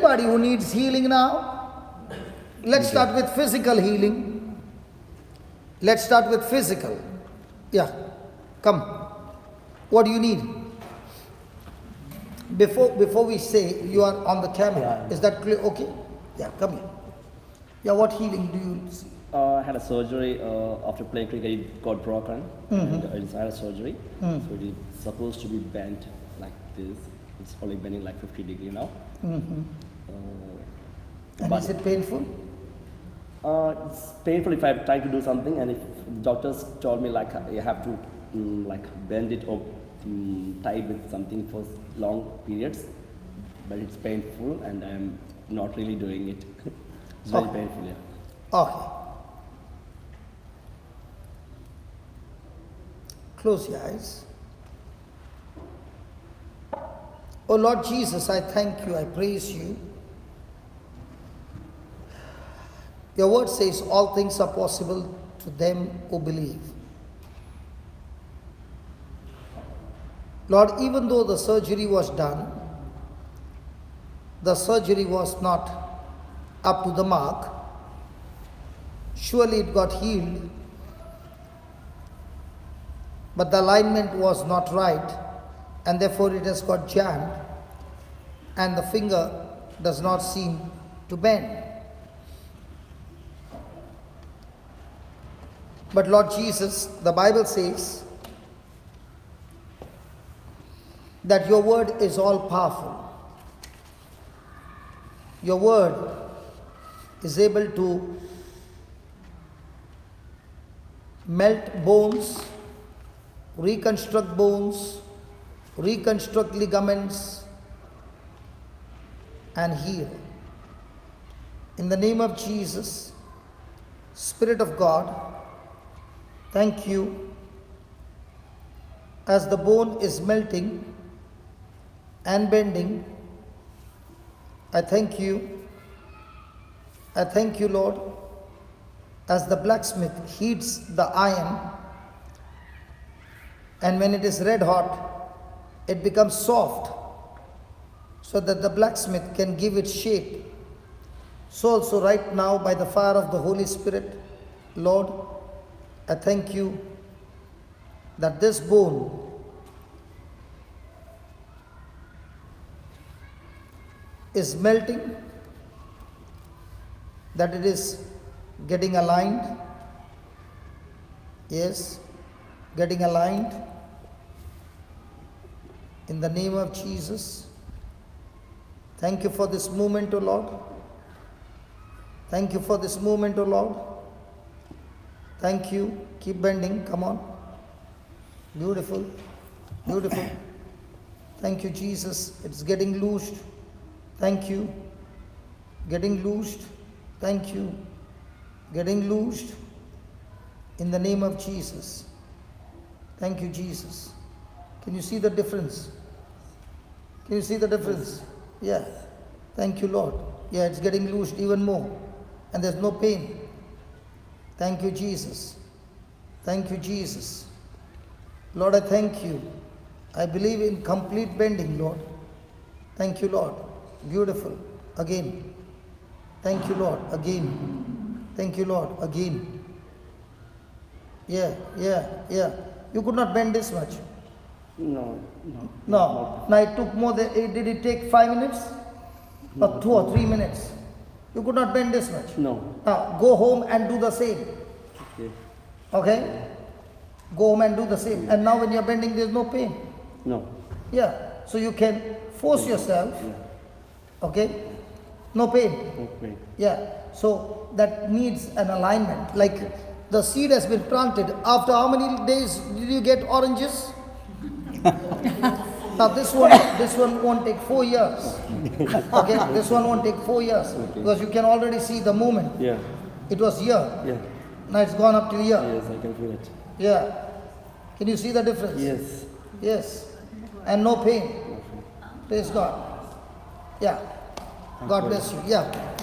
anybody who needs healing now? Let's start with physical healing. Let's start with physical. Yeah, come. What do you need? Before we say, you are on the camera. Yeah. Is that clear? Okay. Yeah, come here. Yeah, what healing do you see? I had a surgery after playing cricket. It got broken. And I had a surgery. So it's supposed to be bent like this. It's only bending like 50 degrees now. And But- is it painful? It's painful if I try to do something, and if doctors told me like you have to like bend it or tie it with something for long periods, but it's painful and I'm not really doing it. It's very Okay. painful. Yeah. Okay. Close your eyes. Oh Lord Jesus, I thank you, I praise you. Your word says all things are possible to them who believe. Lord, even though the surgery was done, the surgery was not up to the mark. Surely it got healed, but the alignment was not right, and therefore it has got jammed, and the finger does not seem to bend. But Lord Jesus, the Bible says that your word is all powerful. Your word is able to melt bones, reconstruct bones, reconstruct ligaments, and heal. In the name of Jesus, Spirit of God, thank you. As the bone is melting and bending, I thank you. I thank you, Lord, as the blacksmith heats the iron, and when it is red hot, it becomes soft, so that the blacksmith can give it shape. So also right now, by the fire of the Holy Spirit, Lord, I thank you that this bone is melting, that it is getting aligned. Yes, getting aligned. In the name of Jesus, thank you for this moment, O Lord. Thank you for this moment, O Lord. Thank you. Keep bending. Come on. Beautiful. Beautiful. Thank you, Jesus. It's getting loosed. Thank you. Getting loosed. Thank you. Getting loosed. In the name of Jesus. Thank you, Jesus. Can you see the difference? Can you see the difference? Yeah. Thank you, Lord. Yeah, it's getting loosed even more. And there's no pain. Thank you, Jesus. Thank you, Jesus. Lord, I thank you. I believe in complete bending, Lord. Thank you, Lord. Beautiful. Again. Thank you, Lord. Again. Thank you, Lord. Again. Yeah. You could not bend this much. No. No. Now it took more than, did it take 5 minutes? Or 2 or 3 minutes? You could not bend this much. No. Now go home and do the same. Okay. Okay? Go home and do the same. And now when you're bending, there's no pain. No. Yeah. So you can force yourself. Okay? No pain. Okay. Yeah. So that needs an alignment. Like the seed has been planted. After how many days did you get oranges? Now this one won't take 4 years. Okay? This one won't take 4 years. Because you can already see the movement. Yeah. It was here. Yeah. Now it's gone up to here. Yes, I can feel it. Yeah. Can you see the difference? Yes. Yes. And no pain. Praise God. Yeah. God bless you. Yeah.